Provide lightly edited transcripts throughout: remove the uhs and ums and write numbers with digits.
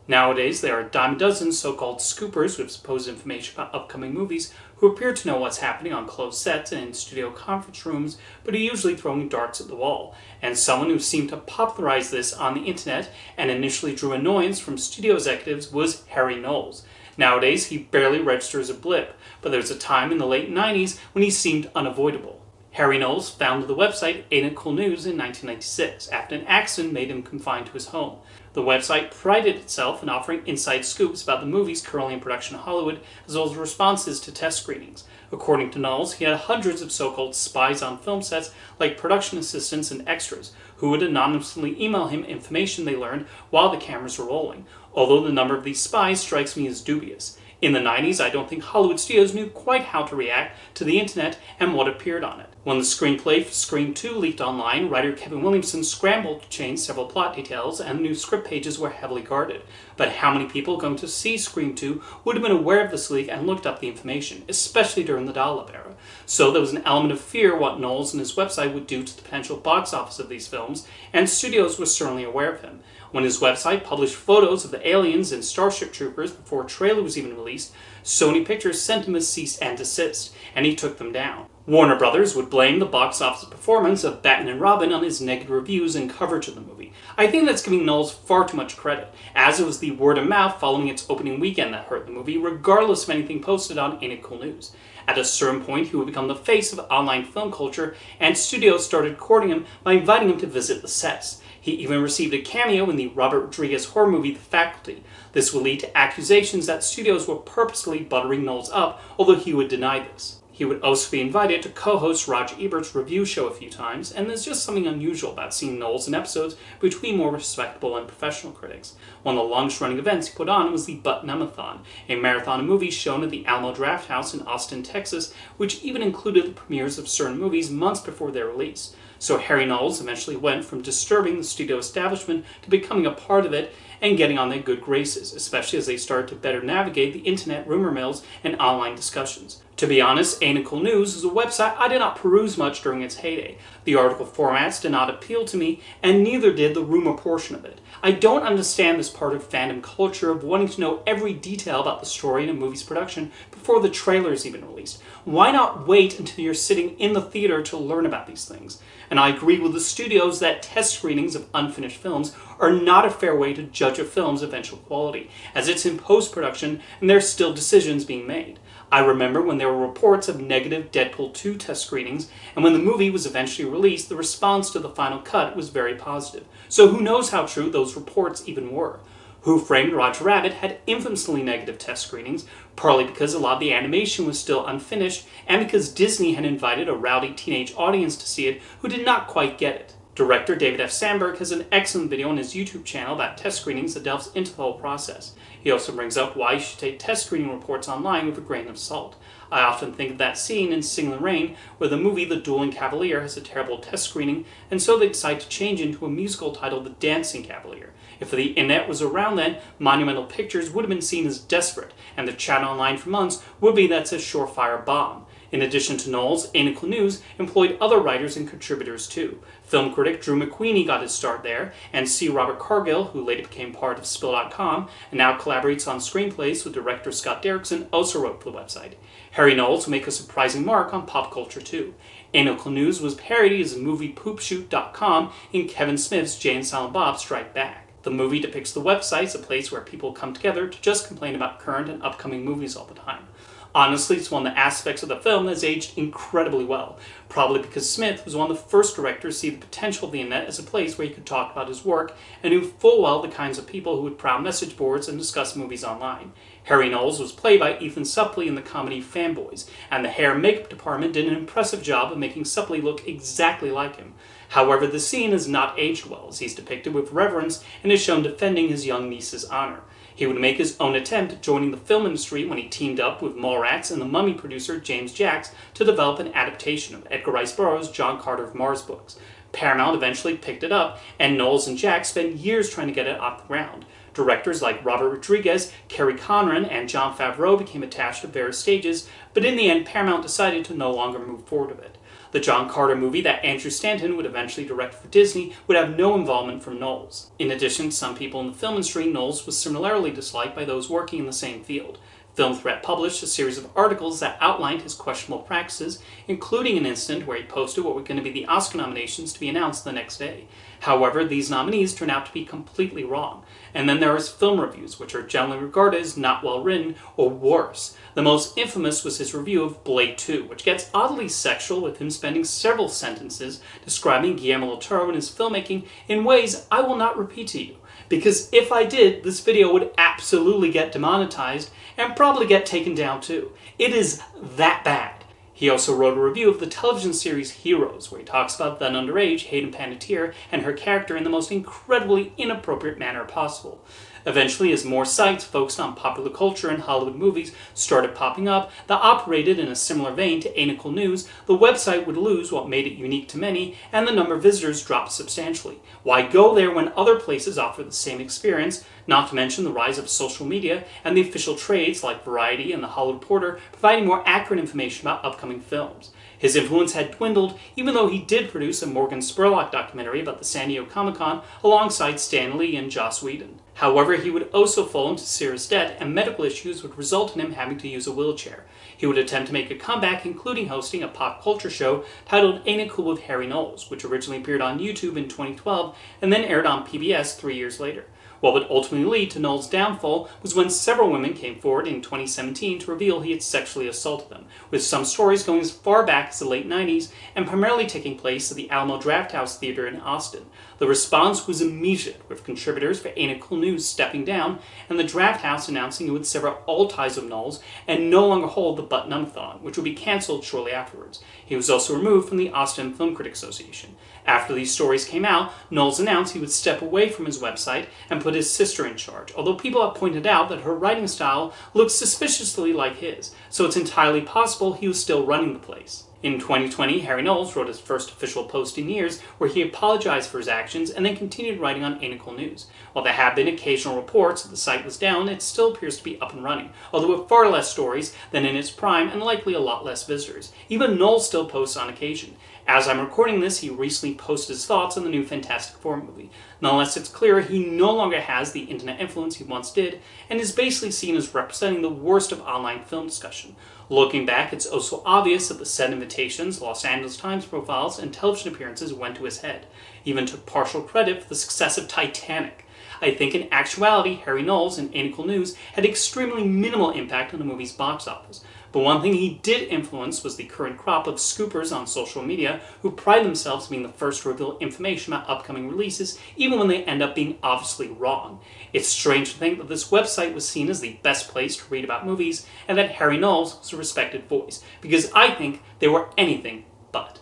Nowadays, there are a dime a dozen so-called scoopers with supposed information about upcoming movies who appear to know what's happening on closed sets and in studio conference rooms, but are usually throwing darts at the wall. And someone who seemed to popularize this on the internet and initially drew annoyance from studio executives was Harry Knowles. Nowadays, he barely registers a blip, but there was a time in the late 90s when he seemed unavoidable. Harry Knowles founded the website Ain't It Cool News in 1996 after an accident made him confined to his home. The website prided itself in offering inside scoops about the movies currently in production in Hollywood, as well as responses to test screenings. According to Knowles, he had hundreds of so-called spies on film sets, like production assistants and extras, who would anonymously email him information they learned while the cameras were rolling, although the number of these spies strikes me as dubious. In the 90s, I don't think Hollywood studios knew quite how to react to the internet and what appeared on it. When the screenplay for Scream 2 leaked online, writer Kevin Williamson scrambled to change several plot details and the new script pages were heavily guarded. But how many people going to see Scream 2 would have been aware of this leak and looked up the information, especially during the dial-up era? So there was an element of fear what Knowles and his website would do to the potential box office of these films, and studios were certainly aware of him. When his website published photos of the aliens and Starship Troopers before a trailer was even released, Sony Pictures sent him a cease and desist, and he took them down. Warner Brothers would blame the box office performance of Batman and Robin on his negative reviews and coverage of the movie. I think that's giving Knowles far too much credit, as it was the word of mouth following its opening weekend that hurt the movie, regardless of anything posted on Ain't It Cool News. At a certain point, he would become the face of online film culture, and studios started courting him by inviting him to visit the sets. He even received a cameo in the Robert Rodriguez horror movie The Faculty. This would lead to accusations that studios were purposely buttering Knowles up, although he would deny this. He would also be invited to co-host Roger Ebert's review show a few times, and there's just something unusual about seeing Knowles in episodes between more respectable and professional critics. One of the longest-running events he put on was the butt-numb-a-thon, a marathon of movies shown at the Alamo Drafthouse in Austin, Texas, which even included the premieres of certain movies months before their release. So Harry Knowles eventually went from disturbing the studio establishment to becoming a part of it and getting on their good graces, especially as they started to better navigate the internet rumor mills and online discussions. To be honest, Ain't It Cool News is a website I did not peruse much during its heyday. The article formats did not appeal to me, and neither did the rumor portion of it. I don't understand this part of fandom culture of wanting to know every detail about the story in a movie's production before the trailer is even released. Why not wait until you're sitting in the theater to learn about these things? And I agree with the studios that test screenings of unfinished films are not a fair way to judge a film's eventual quality, as it's in post-production and there are still decisions being made. I remember when there were reports of negative Deadpool 2 test screenings, and when the movie was eventually released, the response to the final cut was very positive. So who knows how true those reports even were? Who Framed Roger Rabbit had infamously negative test screenings, partly because a lot of the animation was still unfinished, and because Disney had invited a rowdy teenage audience to see it who did not quite get it. Director David F. Sandberg has an excellent video on his YouTube channel about test screenings that delves into the whole process. He also brings up why you should take test screening reports online with a grain of salt. I often think of that scene in Sing in the Rain where the movie The Dueling Cavalier has a terrible test screening, and so they decide to change it into a musical titled The Dancing Cavalier. If the internet was around then, Monumental Pictures would have been seen as desperate, and the chat online for months would be that's a surefire bomb. In addition to Knowles, Ain't It Cool News employed other writers and contributors too. Film critic Drew McQueenie got his start there, and C. Robert Cargill, who later became part of Spill.com and now collaborates on screenplays with director Scott Derrickson, also wrote for the website. Harry Knowles will make a surprising mark on pop culture too. Ain't It Cool News was parodied as moviepoopshoot.com in Kevin Smith's Jay and Silent Bob Strike Back. The movie depicts the website as a place where people come together to just complain about current and upcoming movies all the time. Honestly, it's one of the aspects of the film that has aged incredibly well, probably because Smith was one of the first directors to see the potential of the internet as a place where he could talk about his work and knew full well the kinds of people who would prowl message boards and discuss movies online. Harry Knowles was played by Ethan Suplee in the comedy Fanboys, and the hair and makeup department did an impressive job of making Suplee look exactly like him. However, the scene has not aged well, as he's depicted with reverence and is shown defending his young niece's honor. He would make his own attempt at joining the film industry when he teamed up with Mallrats and the Mummy producer James Jacks to develop an adaptation of Edgar Rice Burroughs' John Carter of Mars books. Paramount eventually picked it up, and Knowles and Jacks spent years trying to get it off the ground. Directors like Robert Rodriguez, Kerry Conran, and Jon Favreau became attached at various stages, but in the end Paramount decided to no longer move forward with it. The John Carter movie that Andrew Stanton would eventually direct for Disney would have no involvement from Knowles. In addition, some people in the film industry, Knowles was similarly disliked by those working in the same field. Film Threat published a series of articles that outlined his questionable practices, including an incident where he posted what were going to be the Oscar nominations to be announced the next day. However, these nominees turned out to be completely wrong. And then there is film reviews, which are generally regarded as not well written or worse. The most infamous was his review of Blade 2, which gets oddly sexual, with him spending several sentences describing Guillermo del Toro and his filmmaking in ways I will not repeat to you. Because if I did, this video would absolutely get demonetized and probably get taken down too. It is that bad. He also wrote a review of the television series Heroes, where he talks about then underage Hayden Panettiere and her character in the most incredibly inappropriate manner possible. Eventually, as more sites focused on popular culture and Hollywood movies started popping up that operated in a similar vein to Anical News, the website would lose what made it unique to many, and the number of visitors dropped substantially. Why go there when other places offer the same experience, not to mention the rise of social media and the official trades like Variety and The Hollywood Reporter providing more accurate information about upcoming films. His influence had dwindled, even though he did produce a Morgan Spurlock documentary about the San Diego Comic-Con alongside Stan Lee and Joss Whedon. However, he would also fall into serious debt, and medical issues would result in him having to use a wheelchair. He would attempt to make a comeback, including hosting a pop culture show titled Ain't It Cool with Harry Knowles, which originally appeared on YouTube in 2012 and then aired on PBS 3 years later. What would ultimately lead to Knowles' downfall was when several women came forward in 2017 to reveal he had sexually assaulted them, with some stories going as far back as the late 90s and primarily taking place at the Alamo Drafthouse Theater in Austin. The response was immediate, with contributors for Ain't It Cool News stepping down and the Drafthouse announcing it would sever all ties with Knowles and no longer hold the butt-numb-a-thon, which would be cancelled shortly afterwards. He was also removed from the Austin Film Critics Association. After these stories came out, Knowles announced he would step away from his website and put his sister in charge, although people have pointed out that her writing style looks suspiciously like his, so it's entirely possible he was still running the place. In 2020, Harry Knowles wrote his first official post in years where he apologized for his actions and then continued writing on Anical News. While there have been occasional reports that the site was down, it still appears to be up and running, although with far less stories than in its prime and likely a lot less visitors. Even Knowles still posts on occasion. As I'm recording this, he recently posted his thoughts on the new Fantastic Four movie. Nonetheless, it's clear he no longer has the internet influence he once did, and is basically seen as representing the worst of online film discussion. Looking back, it's also obvious that the set invitations, Los Angeles Times profiles, and television appearances went to his head. He even took partial credit for the success of Titanic. I think in actuality, Harry Knowles and Anical News had extremely minimal impact on the movie's box office. But one thing he did influence was the current crop of scoopers on social media who pride themselves on being the first to reveal information about upcoming releases, even when they end up being obviously wrong. It's strange to think that this website was seen as the best place to read about movies, and that Harry Knowles was a respected voice, because I think they were anything but.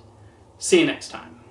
See you next time.